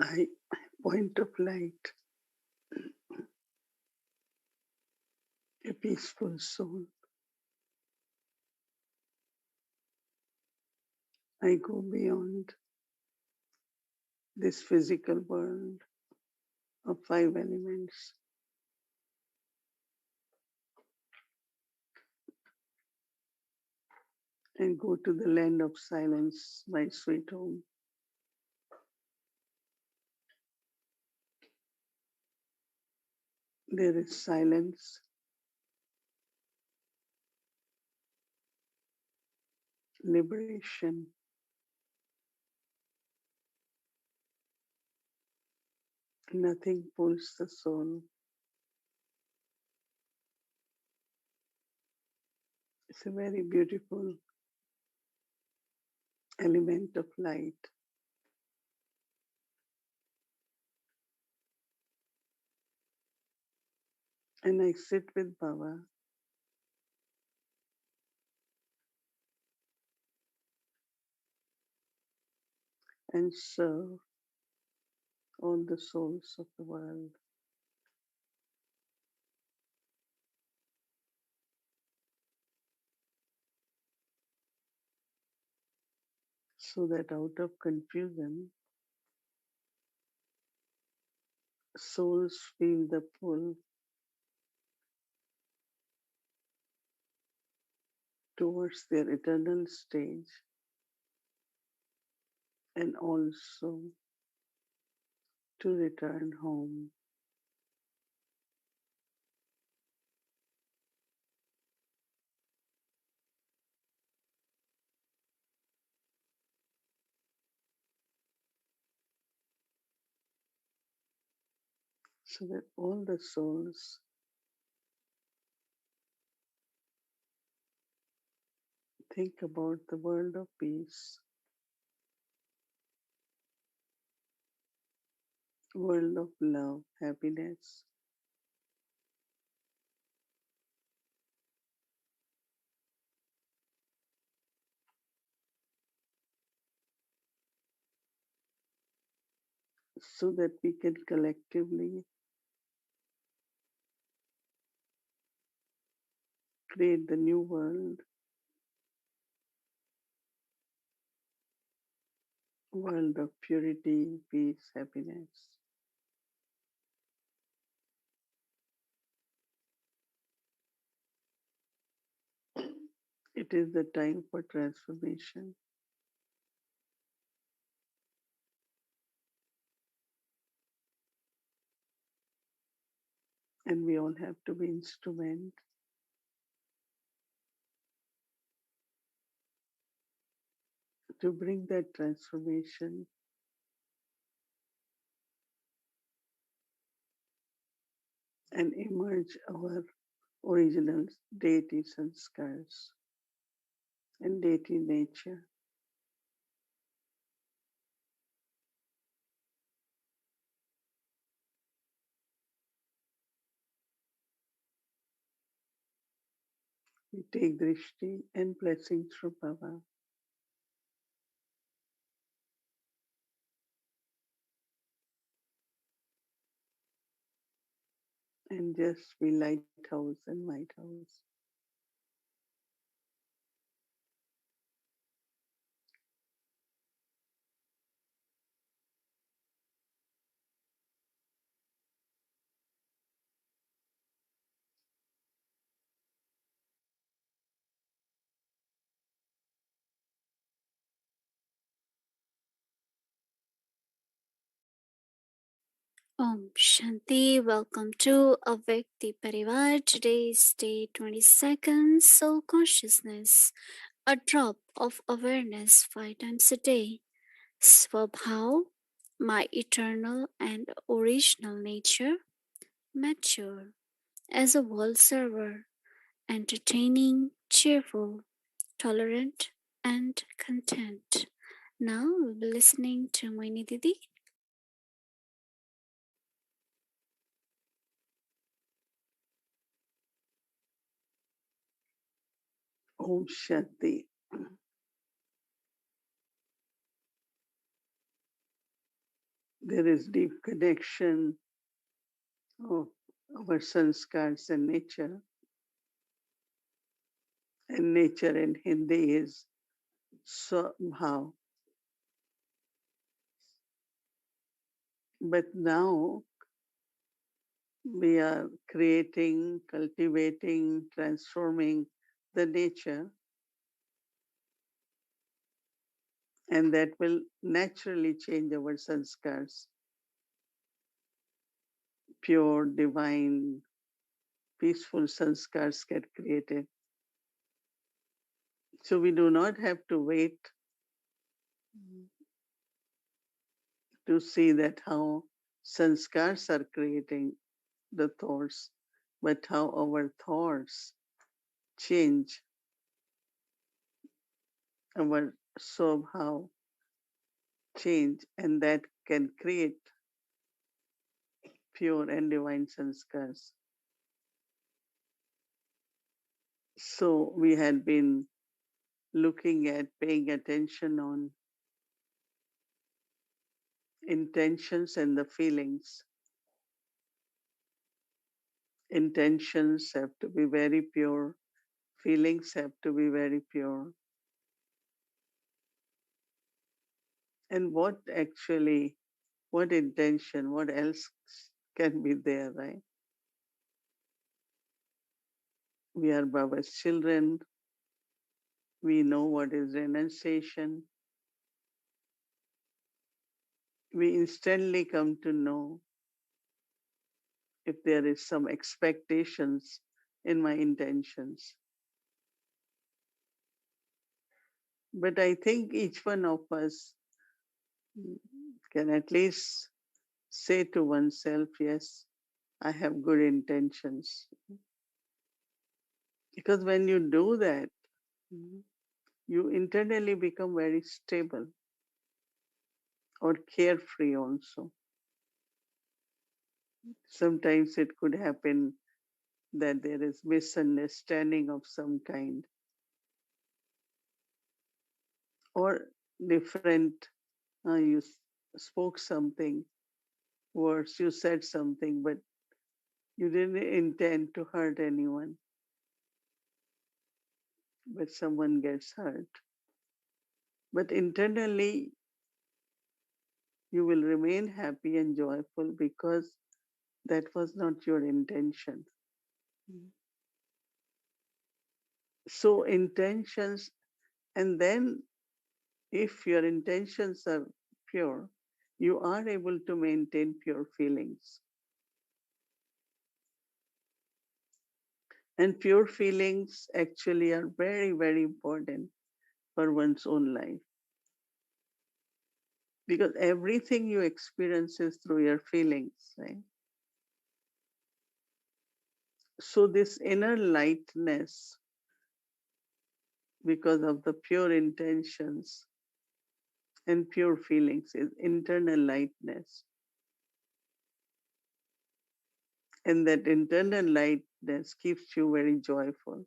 I, point of light, a peaceful soul. I go beyond this physical world of five elements and go to the land of silence, my sweet home. There is silence, liberation, nothing pulls the soul. It's a very beautiful element of light. And I sit with Baba and serve all the souls of the world. So that out of confusion, souls feel the pull towards their eternal stage and also to return home. So that all the souls think about the world of peace, world of love, happiness, so that we can collectively create the new world, world of purity, peace, happiness. It is the time for transformation, and we all have to be instrument to bring that transformation and emerge our original deity sanskars and deity nature. We take drishti and blessings from Baba and just be lighthouse and lighthouse. Om Shanti, welcome to Avyakti Parivar. Today is day 22nd, Soul Consciousness, a drop of awareness 5 times a day. Swabhav, my eternal and original nature, mature as a world server, entertaining, cheerful, tolerant, and content. Now we'll be listening to Mohini Didi. Om There is deep connection of our sanskars and nature. And nature in Hindi is Swabhav. But now we are creating, cultivating, transforming the nature, and that will naturally change our sanskars. Pure, divine, peaceful sanskars get created. So we do not have to wait to see that how sanskars are creating the thoughts, but how our thoughts change our swabhav change, and that can create pure and divine sanskars. So we had been looking at paying attention on intentions and the feelings. Intentions have to be very pure, feelings have to be very pure. And what intention, what else can be there, right? We are Baba's children. We know what is renunciation. We instantly come to know if there is some expectations in my intentions. But I think each one of us can at least say to oneself, yes, I have good intentions. Because when you do that, you internally become very stable or carefree also. Sometimes it could happen that there is misunderstanding of some kind or different, you spoke something, words, you said something, but you didn't intend to hurt anyone, but someone gets hurt. But internally, you will remain happy and joyful because that was not your intention. So, intentions, and then if your intentions are pure, you are able to maintain pure feelings. And pure feelings actually are very, very important for one's own life because everything you experience is through your feelings, right? So, this inner lightness, because of the pure intentions and pure feelings, is internal lightness. And that internal lightness keeps you very joyful.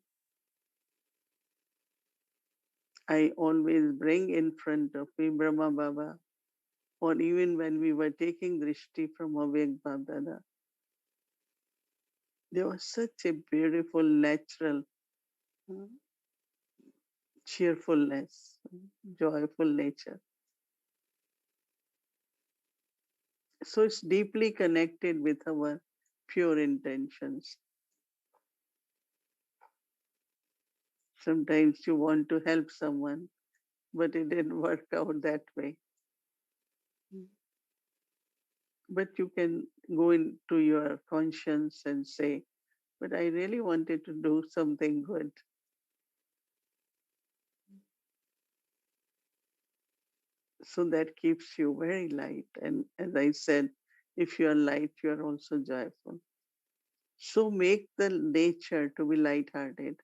I always bring in front of me Brahma Baba, or even when we were taking Drishti from Avek Babdada, there was such a beautiful, natural uh, cheerfulness, joyful nature. So it's deeply connected with our pure intentions. Sometimes you want to help someone, but it didn't work out that way. But you can go into your conscience and say, but I really wanted to do something good. So that keeps you very light. And as I said, if you are light, you are also joyful. So make the nature to be light-hearted.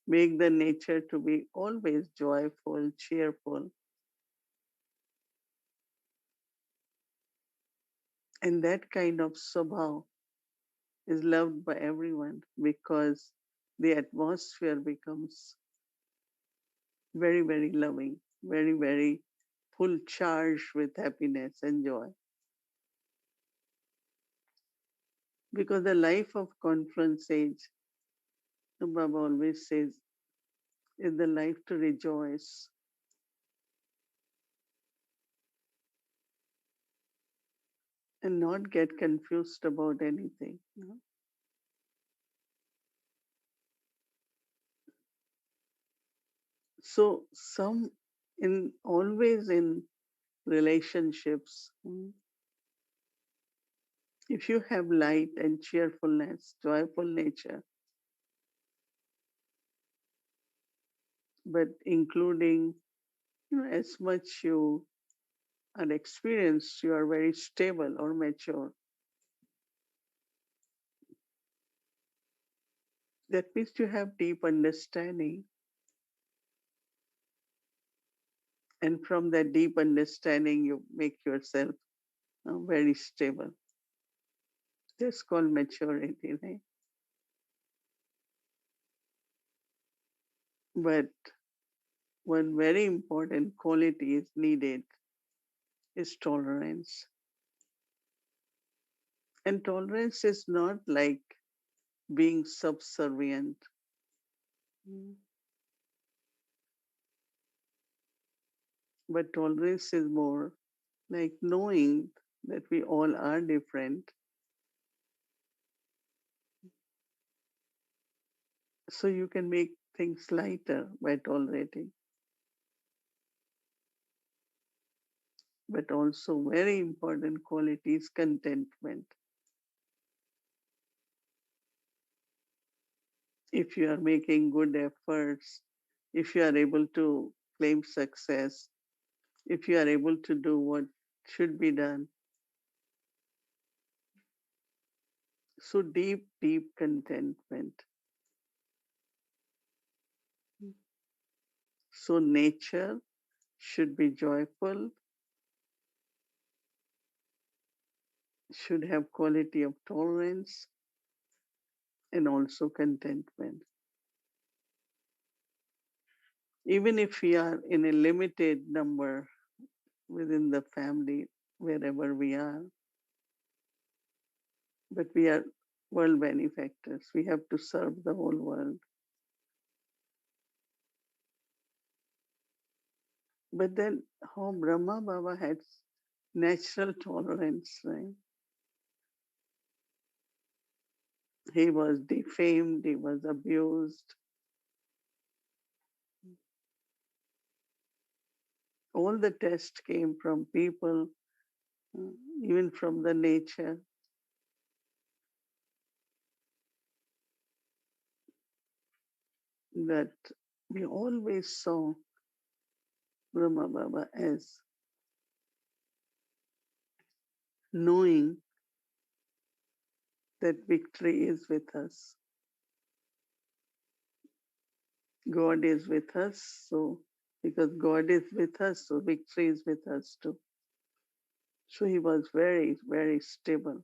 Make the nature to be always joyful, cheerful. And that kind of swabhav is loved by everyone because the atmosphere becomes very, very loving. very, very full charge with happiness and joy. Because the life of conference age, the Baba always says, is the life to rejoice and not get confused about anything. So some in always in relationships, if you have light and cheerfulness, joyful nature, but including as much you are experienced, you are very stable or mature. That means you have deep understanding, and from that deep understanding, you make yourself very stable. That's called maturity, right? But one very important quality is needed is tolerance. And tolerance is not like being subservient, mm, but tolerance is more like knowing that we all are different. So you can make things lighter by tolerating. But also, very important quality is contentment. If you are making good efforts, if you are able to claim success, if you are able to do what should be done, so deep, deep contentment. So nature should be joyful, should have quality of tolerance and also contentment. Even if we are in a limited number within the family, wherever we are, but we are world benefactors. We have to serve the whole world. But then how Brahma Baba had natural tolerance, right? He was defamed, he was abused. All the tests came from people, uh, even from the nature. That we always saw Brahma Baba as knowing that victory is with us. God is with us, so because God is with us, so victory is with us too. So he was very, very stable.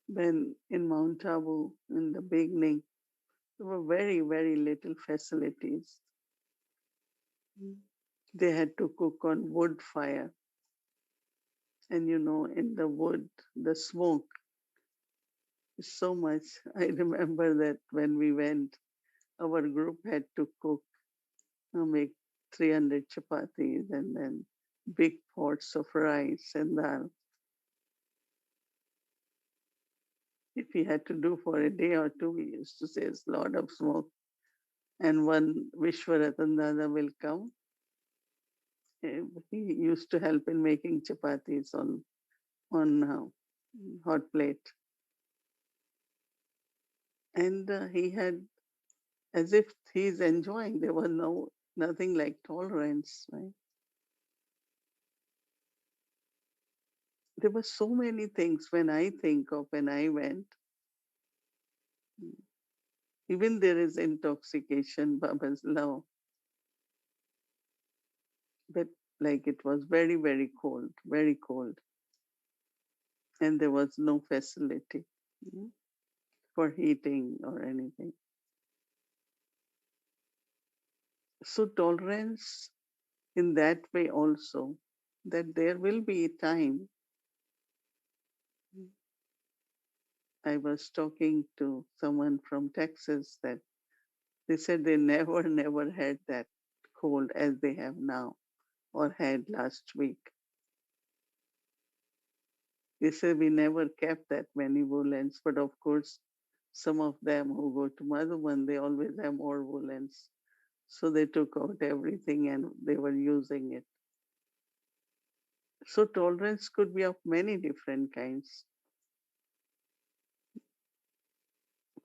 When in Mount Abu, in the beginning, there were very, very little facilities. They had to cook on wood fire. And in the wood, the smoke is so much. I remember that when we went, our group had to cook, make 300 chapatis and then big pots of rice and dal. If we had to do for a day or two, we used to say it's a lot of smoke. And one Vishwaratan Dada will come. He used to help in making chapatis on hot plate, and he had as if he's enjoying. There was nothing like tolerance, right? There were so many things when I think of when I went. Even there is intoxication, Baba's love, but like it was very, very cold, very cold, and there was no facility for heating or anything. So, tolerance in that way also, that there will be a time. I was talking to someone from Texas that they said they never, never had that cold as they have now or had last week. They said we never kept that many woolens, but of course, some of them who go to Madhuban, they always have more woolens. So they took out everything and they were using it. So tolerance could be of many different kinds.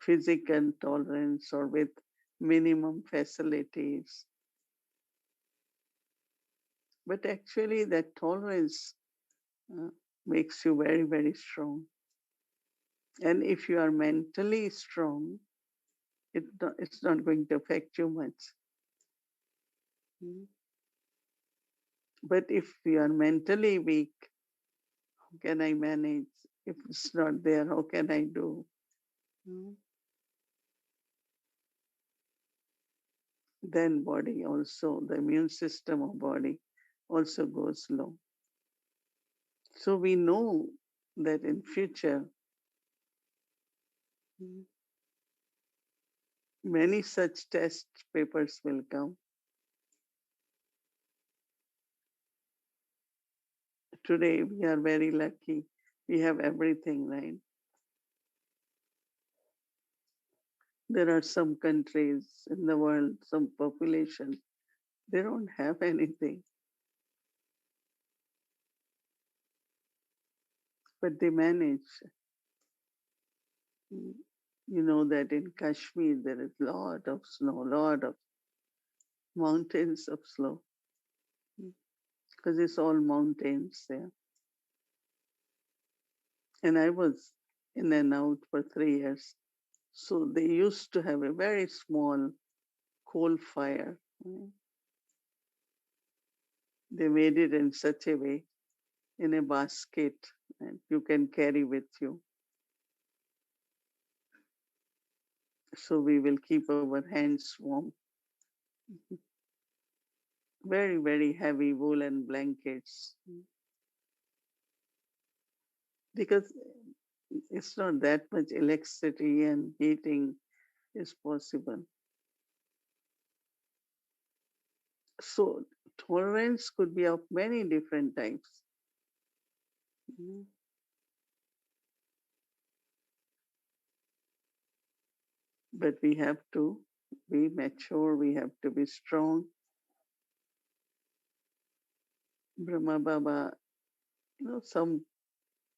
Physical tolerance or with minimum facilities. But actually, that tolerance uh, makes you very, very strong. And if you are mentally strong, it's not going to affect you much. Mm. But if you are mentally weak, how can I manage? If it's not there, how can I do? Mm. Then body also, the immune system of body also goes low. So we know that in future, mm, many such test papers will come. Today we are very lucky. We have everything, right? There are some countries in the world, some population, they don't have anything, but they manage. Mm. You know that in Kashmir there is lot of snow, lot of mountains of snow, because it's all mountains there. And I was in and out for 3 years. So they used to have a very small coal fire. Mm. They made it in such a way in a basket and you can carry with you. So we will keep our hands warm. Very, very heavy woolen blankets because it's not that much electricity and heating is possible. So tolerance could be of many different types. Mm. But we have to be mature, we have to be strong. Brahma Baba, some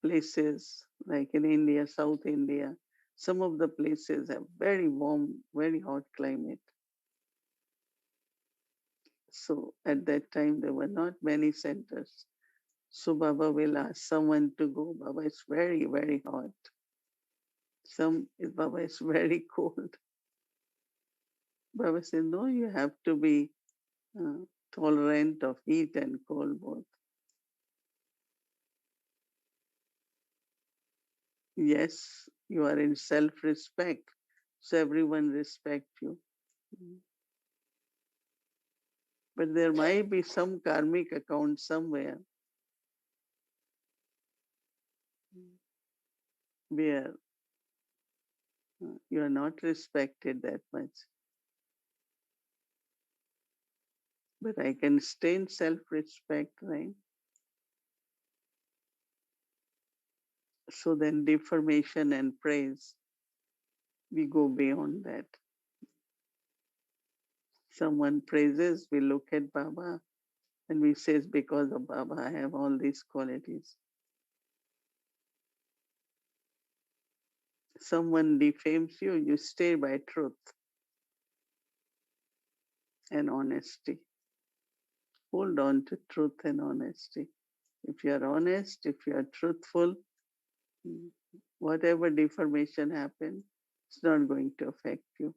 places like in India, South India, some of the places have very warm, very hot climate. So at that time, there were not many centers. So Baba will ask someone to go. Baba, it's very, very hot. Baba, is very cold. Baba said, no, you have to be uh, tolerant of heat and cold both. Yes, you are in self-respect. So everyone respect you. Mm. But there might be some karmic account somewhere where you are not respected that much. But I can stay in self-respect, right? So then deformation and praise, we go beyond that. Someone praises, we look at Baba and we say, because of Baba, I have all these qualities. Someone defames you, you stay by truth and honesty. Hold on to truth and honesty. If you are honest, if you are truthful, mm, whatever deformation happens, it's not going to affect you.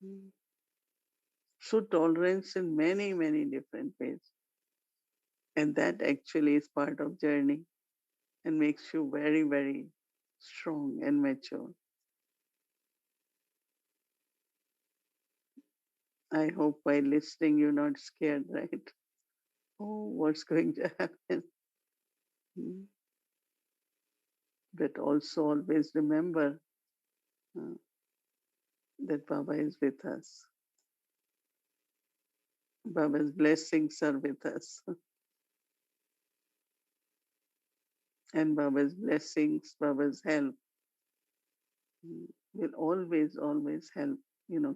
Mm. So tolerance in many, many different ways. And that actually is part of journey and makes you very, very strong and mature. I hope while listening you're not scared, right? Oh, what's going to happen? Mm. But also always remember uh, that Baba is with us. Baba's blessings are with us. And Baba's blessings, Baba's help will always, always help,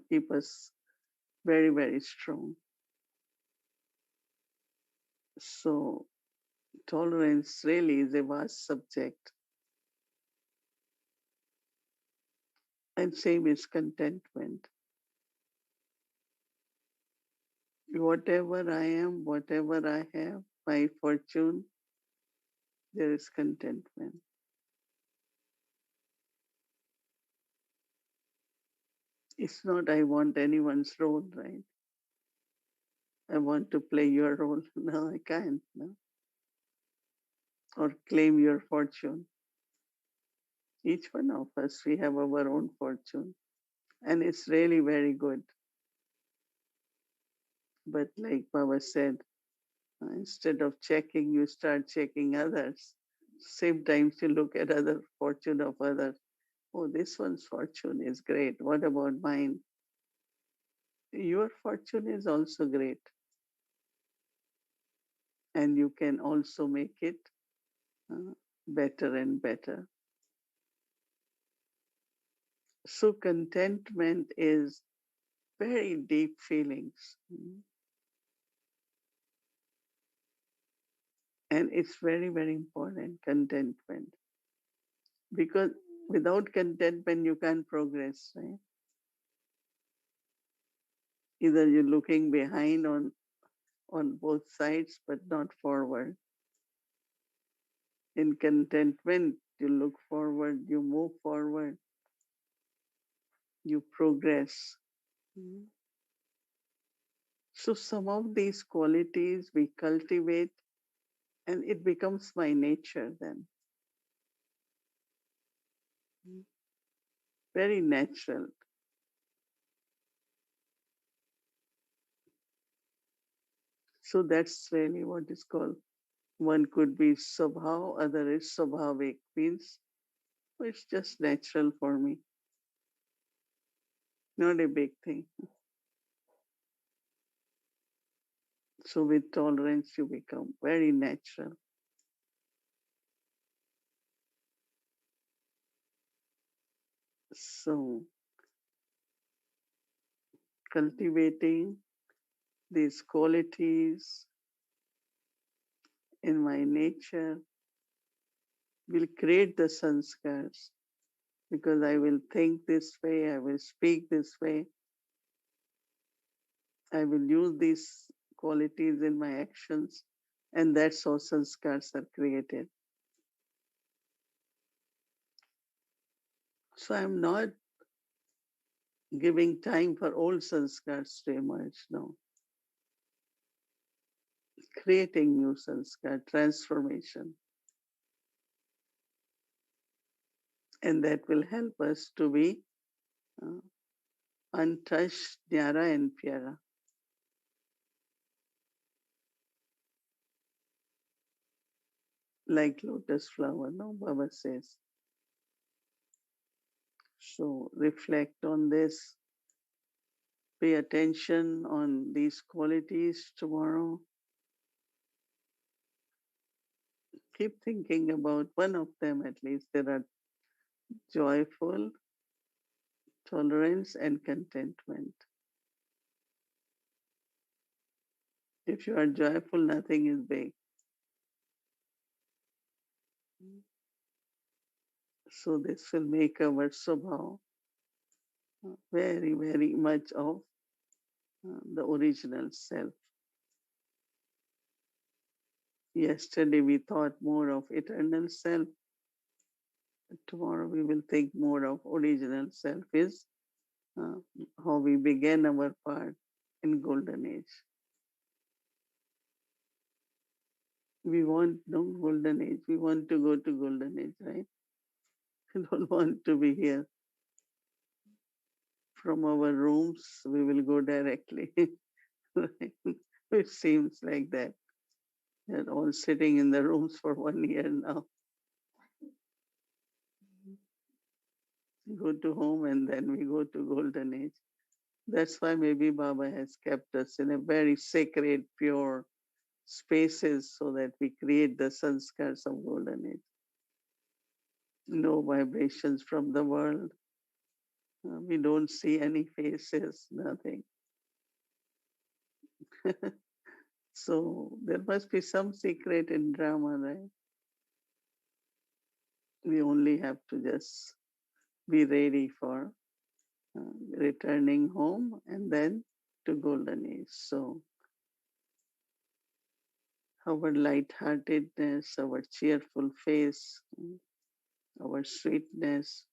keep us very, very strong. So tolerance really is a vast subject. And same is contentment. Whatever I am, whatever I have, my fortune, there is contentment. It's not I want anyone's role, right? I want to play your role. No, I can't. No? Or claim your fortune. Each one of us, we have our own fortune. And it's really very good. But like Baba said, instead of checking, you start checking others. Same time you look at other fortune of others. Oh, this one's fortune is great. What about mine? Your fortune is also great. And you can also make it uh, better and better. So contentment is very deep feelings. And it's very, very important, contentment. Because without contentment, you can't progress, right? Either you're looking behind on both sides, but not forward. In contentment, you look forward, you move forward, you progress. Mm. So some of these qualities we cultivate and it becomes my nature then. Mm. Very natural. So that's really what is called. One could be Swabhav, other is Swabhavik, means it's just natural for me, not a big thing. So with tolerance, you become very natural. So cultivating these qualities in my nature will create the sanskars because I will think this way, I will speak this way, I will use these qualities in my actions, and that's how sanskars are created. So I'm not giving time for old sanskars to emerge now, creating new sanskar, transformation, and that will help us to be uh, untouched, nyara and pyara, like lotus flower, no, Baba says. So reflect on this, pay attention on these qualities tomorrow. Keep thinking about one of them at least. There are joyful, tolerance, and contentment. If you are joyful, nothing is big. So this will make our Swabhav very, very much of the original self. Yesterday we thought more of eternal self. Tomorrow we will think more of original self is uh, how we began our part in golden age. We want no golden age. We want to go to golden age, right? We don't want to be here. from our rooms, we will go directly. It seems like that. They're all sitting in the rooms for 1 year now. Go to home and then we go to golden age. That's why maybe Baba has kept us in a very sacred, pure spaces so that we create the sanskars of golden age. No vibrations from the world. We don't see any faces, nothing. So there must be some secret in drama, right? We only have to just be ready for returning home and then to golden age. So our lightheartedness, our cheerful face, our sweetness,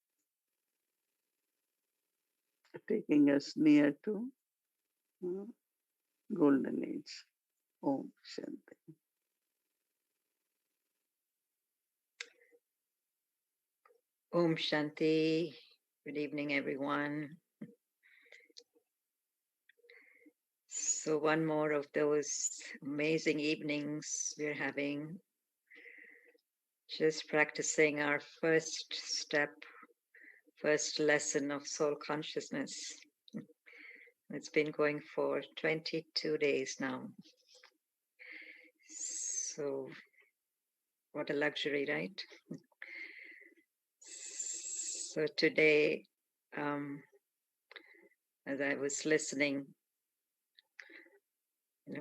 taking us near to uh, golden age. Om Shanti. Om Shanti. Good evening, everyone. So, one more of those amazing evenings we're having, just practicing our first step, first lesson of soul consciousness. It's been going for 22 days now. So, what a luxury, right? So, today, as I was listening,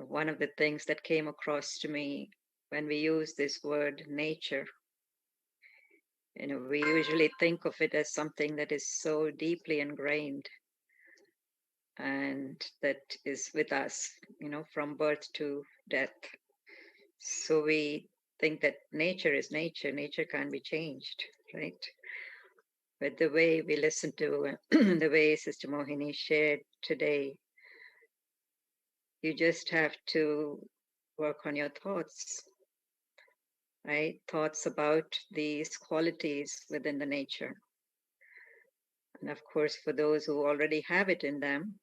one of the things that came across to me when we use this word nature, we usually think of it as something that is so deeply ingrained and that is with us, from birth to death. So we think that nature is nature, nature can't be changed, right? But the way we listen to the way Sister Mohini shared today, you just have to work on your thoughts, right? Thoughts about these qualities within the nature. And of course, for those who already have it in them,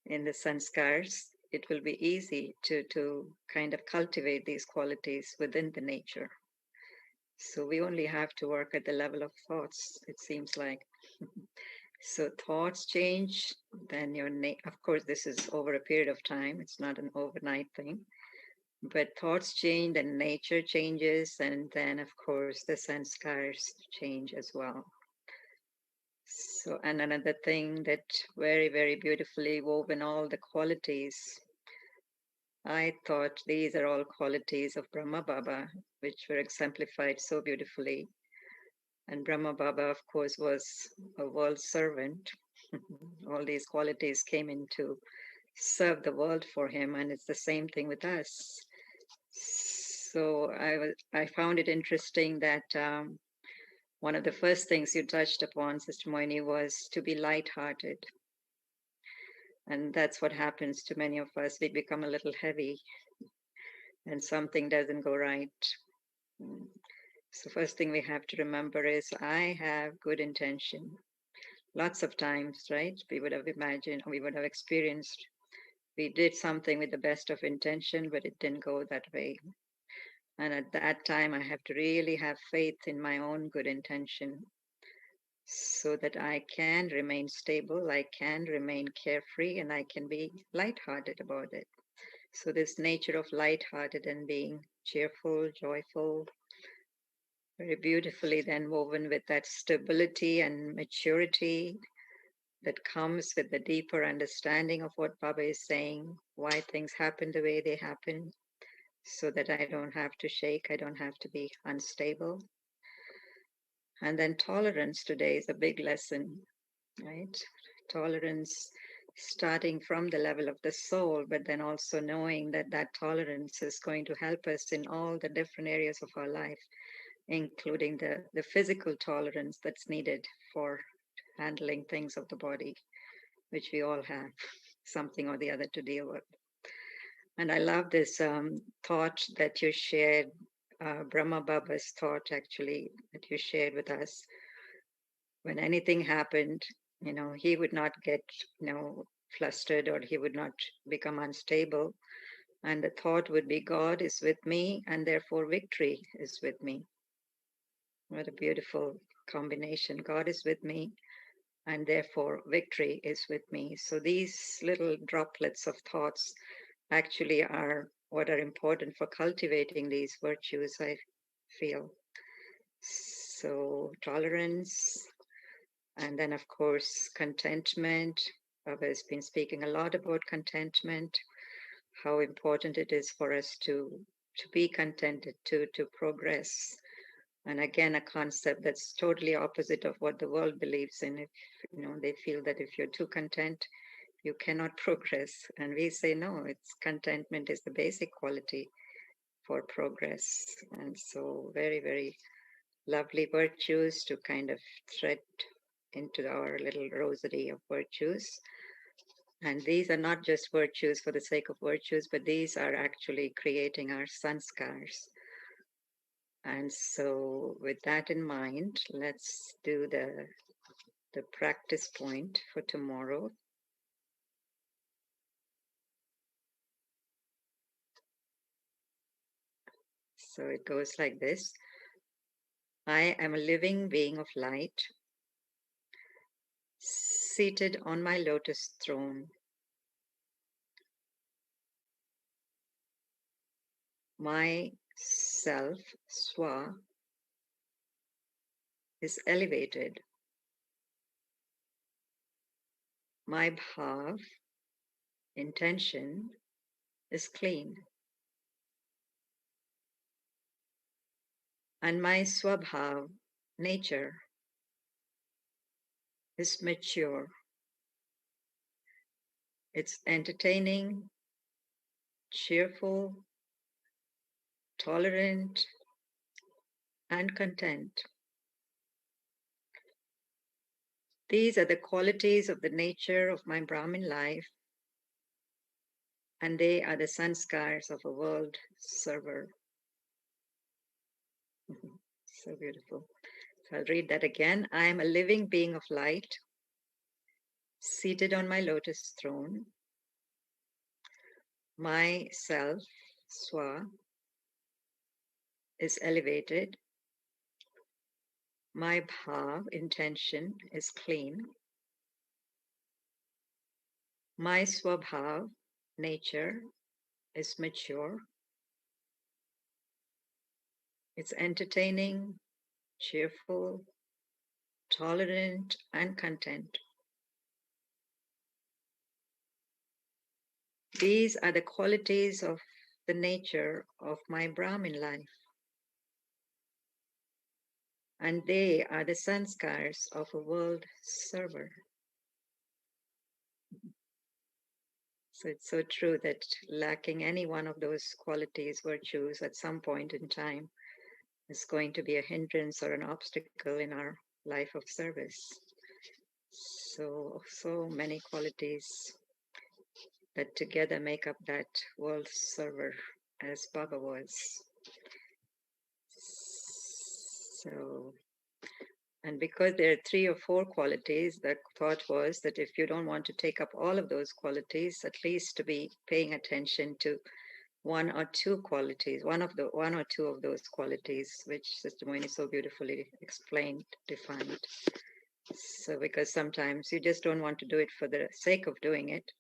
in the sanskars, it will be easy to kind of cultivate these qualities within the nature. So we only have to work at the level of thoughts, it seems like. So thoughts change, then of course, this is over a period of time. It's not an overnight thing. But thoughts change, then nature changes, and then, of course, the sanskars change as well. So, and another thing that very, very beautifully woven all the qualities. I thought these are all qualities of Brahma Baba, which were exemplified so beautifully. And Brahma Baba, of course, was a world servant. All these qualities came in to serve the world for him, and it's the same thing with us. So I found it interesting that one of the first things you touched upon, Sister Mohini, was to be light-hearted. And that's what happens to many of us. We become a little heavy and something doesn't go right. So first thing we have to remember is I have good intention. Lots of times, right? We would have imagined, we would have experienced, we did something with the best of intention, but it didn't go that way. And at that time, I have to really have faith in my own good intention so that I can remain stable, I can remain carefree, and I can be lighthearted about it. So this nature of lighthearted and being cheerful, joyful, very beautifully then woven with that stability and maturity that comes with the deeper understanding of what Baba is saying, why things happen the way they happen, so that I don't have to shake, I don't have to be unstable. And then tolerance today is a big lesson, right? Tolerance starting from the level of the soul, but then also knowing that that tolerance is going to help us in all the different areas of our life, including the physical tolerance that's needed for handling things of the body, which we all have something or the other to deal with. And I love this thought that you shared, Brahma Baba's thought actually, that you shared with us. When anything happened, he would not get, flustered, or he would not become unstable. And the thought would be, God is with me, and therefore victory is with me. What a beautiful combination. God is with me, and therefore victory is with me. So these little droplets of thoughts actually are what are important for cultivating these virtues, I feel. So tolerance, and then of course contentment. Baba has been speaking a lot about contentment, how important it is for us to be contented, to progress. And again, a concept that's totally opposite of what the world believes in. If they feel that if you're too content, you cannot progress. And we say no, it's contentment is the basic quality for progress. And so very, very lovely virtues to kind of thread into our little rosary of virtues. And these are not just virtues for the sake of virtues, but these are actually creating our sanskars. And so with that in mind, let's do the practice point for tomorrow. So it goes like this. I am a living being of light, seated on my lotus throne. My self, swa, is elevated. My bhav, intention, is clean. And my swabhav, nature, is mature. It's entertaining, cheerful, tolerant, and content. These are the qualities of the nature of my Brahmin life, and they are the sanskars of a world server. So beautiful. So I'll read that again. I am a living being of light, seated on my lotus throne. My self, swa, is elevated. My bhav, intention, is clean. My swabhav, nature, is mature. It's entertaining, cheerful, tolerant, and content. These are the qualities of the nature of my Brahmin life, and they are the sanskars of a world server. So it's so true that lacking any one of those qualities, virtues, at some point in time is going to be a hindrance or an obstacle in our life of service. So many qualities that together make up that world server, as Baba was. So, and because there are 3 or 4 qualities, the thought was that if you don't want to take up all of those qualities, at least to be paying attention to one or two qualities, one or two of those qualities, which Sister Mohini so beautifully explained, defined. So because sometimes you just don't want to do it for the sake of doing it,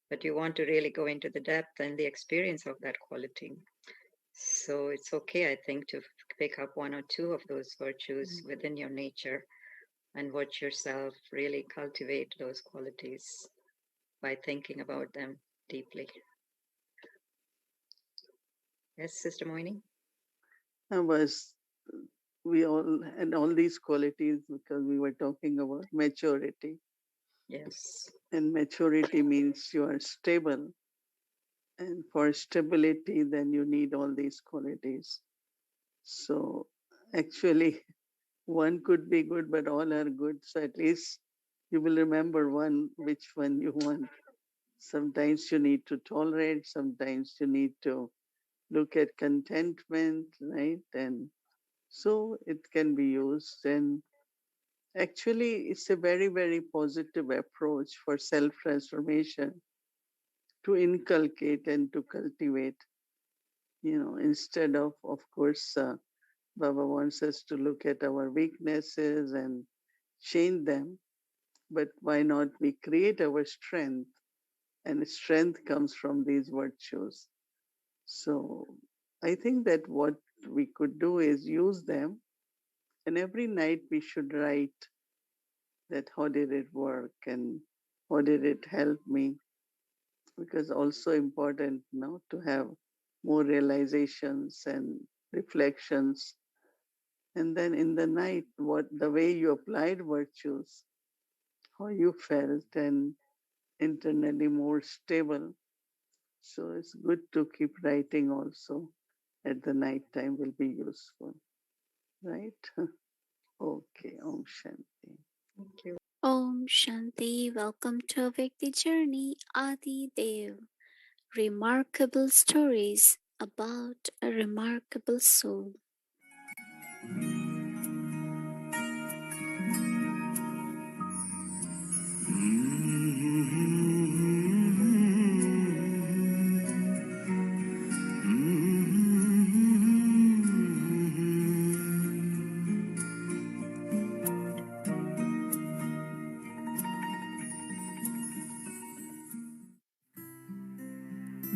but you want to really go into the depth and the experience of that quality. So it's okay, I think, to pick up one or two of those virtues within your nature and watch yourself really cultivate those qualities by thinking about them deeply. Yes, Sister Mohini? Was we all had all these qualities because we were talking about maturity. Yes. And maturity means you are stable. And for stability, then you need all these qualities. So actually, one could be good, but all are good. So at least you will remember which one you want. Sometimes you need to tolerate, sometimes you need to look at contentment, right? And so it can be used. And Actually, it's a very, very positive approach for self transformation to inculcate and to cultivate. Instead of course, Baba wants us to look at our weaknesses and change them, but why not we create our strength? And strength comes from these virtues. So I think that what we could do is use them, and every night we should write that how did it work and how did it help me, because also important now to have more realizations and reflections, and then in the night what the way you applied virtues, how you felt, and internally more stable. So it's good to keep writing also at the night time will be useful, right? Okay, Om Shanti. Thank you. Om Shanti. Welcome to Awake the Journey, Adi Dev. Remarkable stories about a remarkable soul.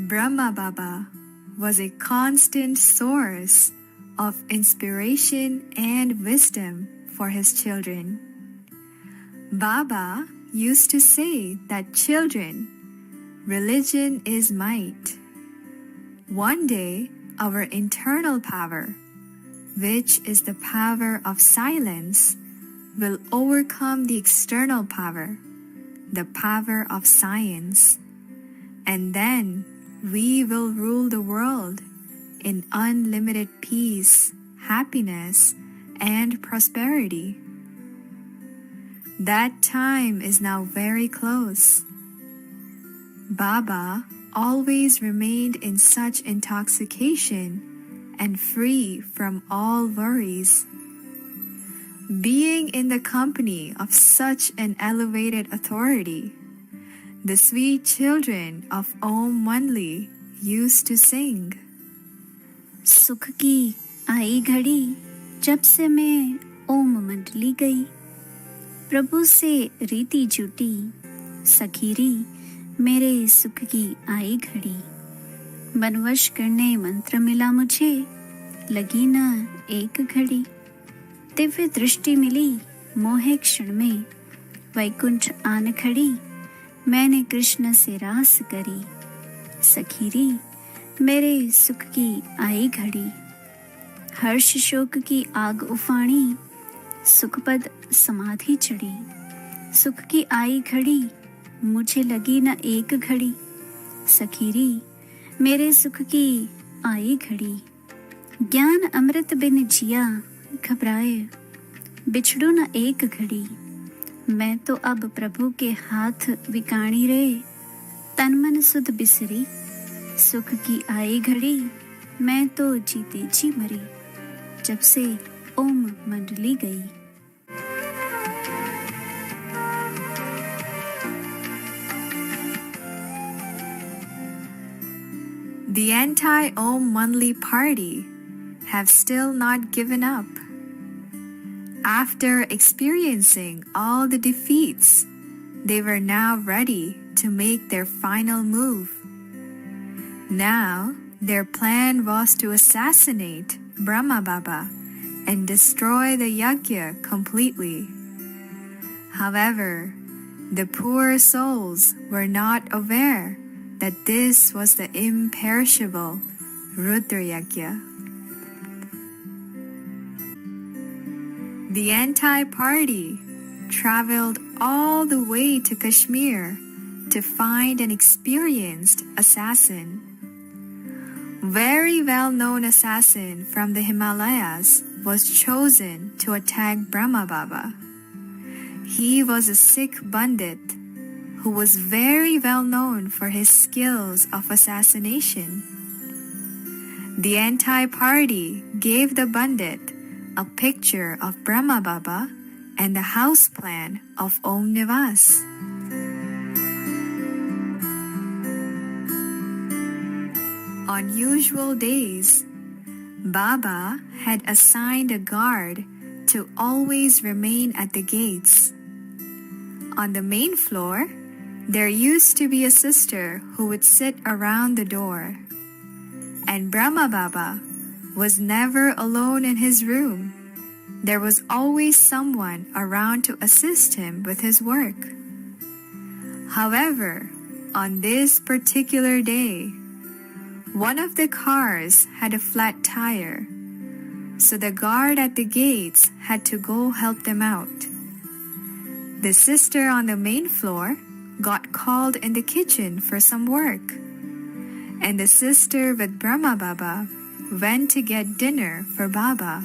Brahma Baba was a constant source of inspiration and wisdom for his children. Baba used to say that children, religion is might. One day, our internal power, which is the power of silence, will overcome the external power, the power of science. And then we will rule the world in unlimited peace, happiness, and prosperity. That time is now very close. Baba always remained in such intoxication and free from all worries. Being in the company of such an elevated authority, the sweet children of Om Manli used to sing. सुख की आई घड़ी जब से मैं ओम मंडली गई, प्रभु से रीति जुटी सखीरी, मेरे सुख की आई घड़ी। बनवश करने मंत्र मिला मुझे, लगी ना एक घड़ी। दिव्य दृष्टि मिली मोहे क्षण में, वैकुंठ आन खड़ी, मैंने कृष्ण से रास करी। सखीरी, मेरे सुख की आई घड़ी। हर्ष शोक की आग उफाणी, सुखपद समाधि चढ़ी। सुख की आई घड़ी, मुझे लगी न एक घड़ी। सखीरी, मेरे सुख की आई घड़ी। ज्ञान अमृत बिन जिया, घबराए बिछड़ो न एक घड़ी। मैं तो अब प्रभु के हाथ विकाणी रे, तन मन सुध बिसरी। सुख की आई घड़ी, मैं तो जीते जी मरी, जब से ओम मंडली गई। The anti-Om Manli party have still not given up. After experiencing all the defeats, they were now ready to make their final move. Now, their plan was to assassinate Brahma Baba and destroy the yajna completely. However, the poor souls were not aware that this was the imperishable Rudra Yajna. The anti-party traveled all the way to Kashmir to find an experienced assassin. Very well-known assassin from the Himalayas was chosen to attack Brahma Baba. He was a Sikh Pandit who was very well known for his skills of assassination. The anti-party gave the Pandit a picture of Brahma Baba and the house plan of Om Nivas. On usual days, Baba had assigned a guard to always remain at the gates. On the main floor, there used to be a sister who would sit around the door. And Brahma Baba was never alone in his room. There was always someone around to assist him with his work. However, on this particular day, one of the cars had a flat tire, so the guard at the gates had to go help them out. The sister on the main floor got called in the kitchen for some work, and the sister with Brahma Baba went to get dinner for Baba.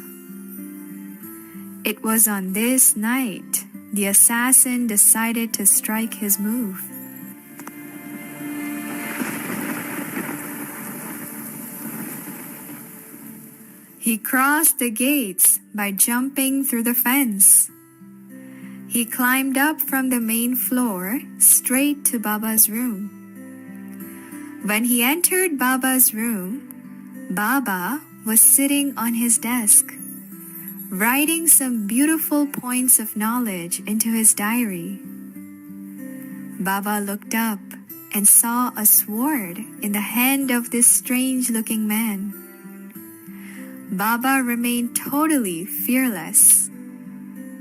It was on this night the assassin decided to strike his move. He crossed the gates by jumping through the fence. He climbed up from the main floor straight to Baba's room. When he entered Baba's room, Baba was sitting on his desk, writing some beautiful points of knowledge into his diary. Baba looked up and saw a sword in the hand of this strange-looking man. Baba remained totally fearless.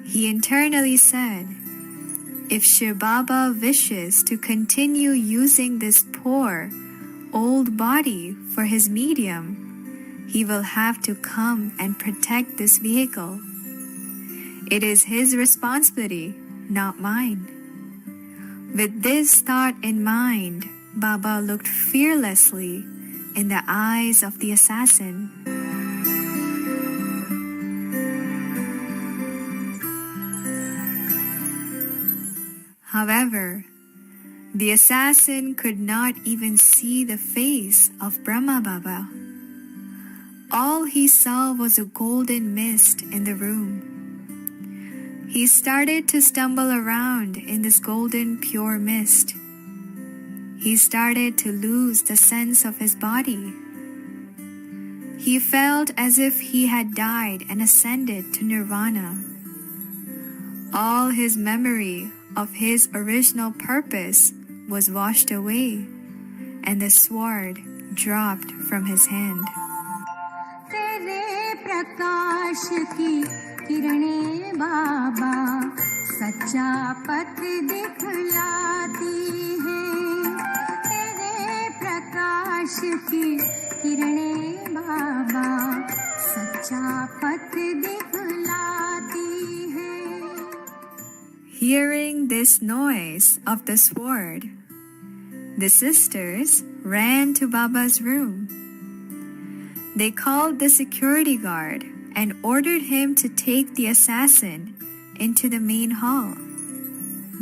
He internally said, "If Shiv Baba wishes to continue using this poor, old body for his medium, he will have to come and protect this vehicle. It is his responsibility, not mine." With this thought in mind, Baba looked fearlessly in the eyes of the assassin. However, the assassin could not even see the face of Brahma Baba. All he saw was a golden mist in the room. He started to stumble around in this golden pure mist. He started to lose the sense of his body. He felt as if he had died and ascended to nirvana. All his memory of his original purpose was washed away, and the sword dropped from his hand. तेरे प्रकाश की किरणें बाबा सच्चा पथ दिखलाती हैं। तेरे प्रकाश की किरणें बाबा सच्चा पथ दिखलाती हैं। Hearing this noise of the sword, the sisters ran to Baba's room. They called the security guard and ordered him to take the assassin into the main hall.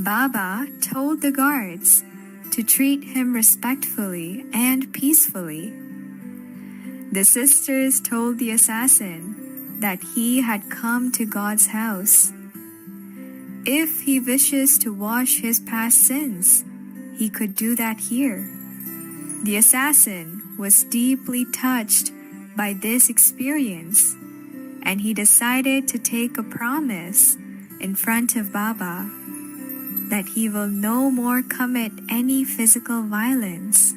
Baba told the guards to treat him respectfully and peacefully. The sisters told the assassin that he had come to God's house. If he wishes to wash his past sins, he could do that here. The assassin was deeply touched by this experience, and he decided to take a promise in front of Baba that he will no more commit any physical violence.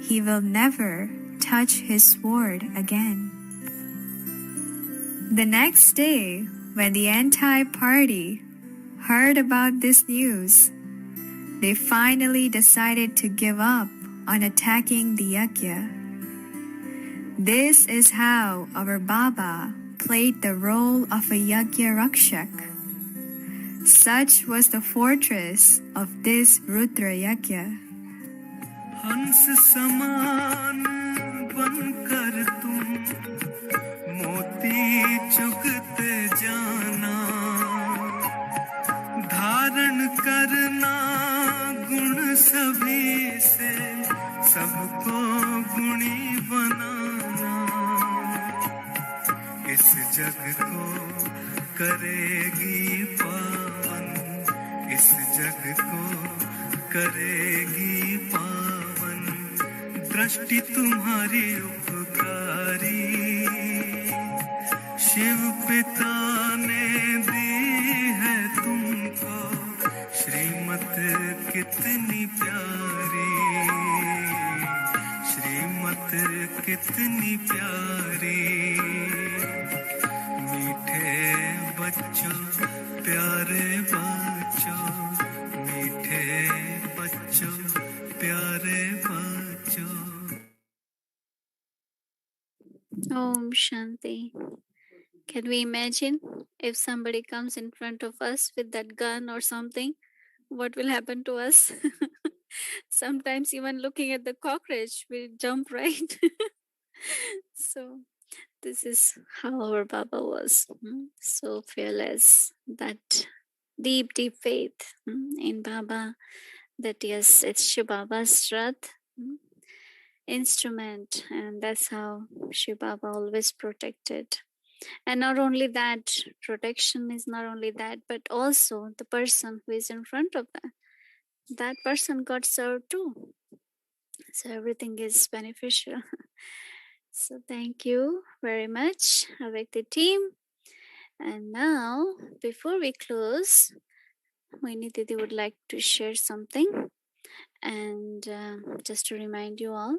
He will never touch his sword again. The next day, when the anti-party heard about this news, they finally decided to give up on attacking the yajna. This is how our Baba played the role of a yajna rakshak. Such was the fortress of this Rudra yajna. हंस समान बनकर तुम मोती चुगते जाना, धारण करना गुण सभी से, सबको गुणी बनाना। इस जग को करेगी पावन, इस जग को करेगी पावन, दृष्टि तुम्हारी उपकारी शिव पिता ने दी है तुमको, श्रीमत कितनी प्यारी, श्रीमत कितनी प्यारी। मीठे बच्चों प्यारे बच्चों, मीठे बच्चों प्यारे बच्चों। Om Shanti. Can we imagine if somebody comes in front of us with that gun or something? What will happen to us? Sometimes even looking at the cockroach, we jump, right? So this is how our Baba was. So fearless, that deep, deep faith in Baba, that yes, it's Shiv Baba's Rath instrument, and that's how Shiv Baba always protected. And not only that, protection is not only that, but also the person who is in front of that person got served too. So everything is beneficial. So thank you very much, Avekti team. And now, before we close, Mohini Didi would like to share something. And just to remind you all,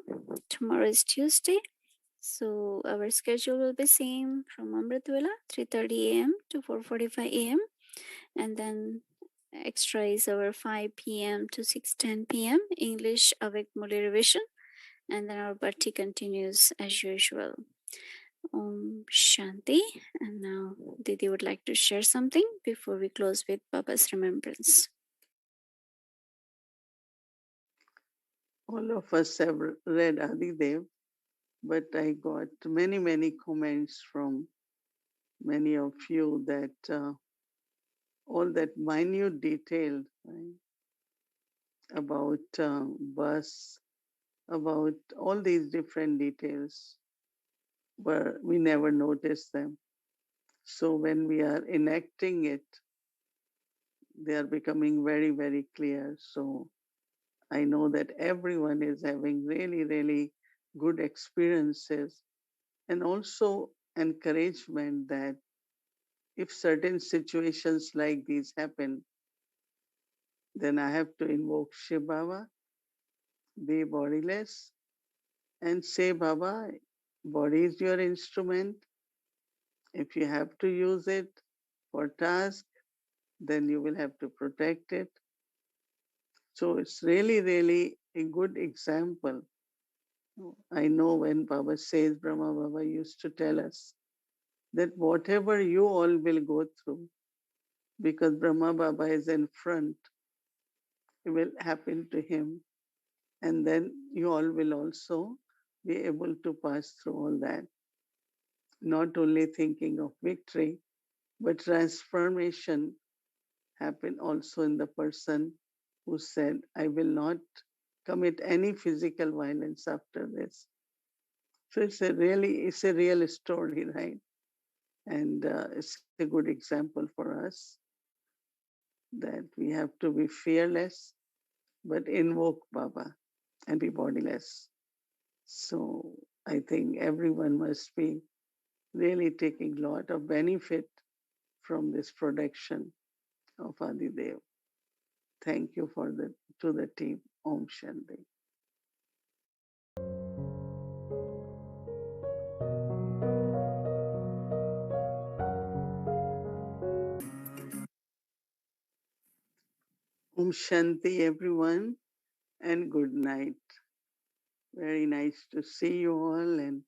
tomorrow is Tuesday. So our schedule will be same from Amritvela, 3:30 a.m. to 4:45 a.m. And then extra is our 5 p.m. to 6:10 p.m. English Avek Muli revision. And then our Bhatti continues as usual. Om Shanti. And now Didi would like to share something before we close with Baba's remembrance. All of us have read Adidev, but I got many, many comments from many of you that all that minute detail, right, about bus, about all these different details, where we never notice them. So when we are enacting it, they are becoming very, very clear. So I know that everyone is having really, really good experiences, and also encouragement that if certain situations like these happen, then I have to invoke Shiv Baba, be bodiless, and say, Baba, body is your instrument. If you have to use it for task, then you will have to protect it. So it's really, really a good example. I know when Baba says, Brahma Baba used to tell us that whatever you all will go through, because Brahma Baba is in front, it will happen to him. And then you all will also be able to pass through all that. Not only thinking of victory, but transformation happen also in the person who said, I will not commit any physical violence after this. So it's a real story, right? And it's a good example for us that we have to be fearless, but invoke Baba and be bodiless. So I think everyone must be really taking a lot of benefit from this production of Adidev. Thank you to the team. Om Shanti. Om Shanti, everyone, and good night. Very nice to see you all and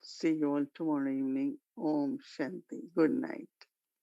see you all tomorrow evening. Om Shanti. Good night.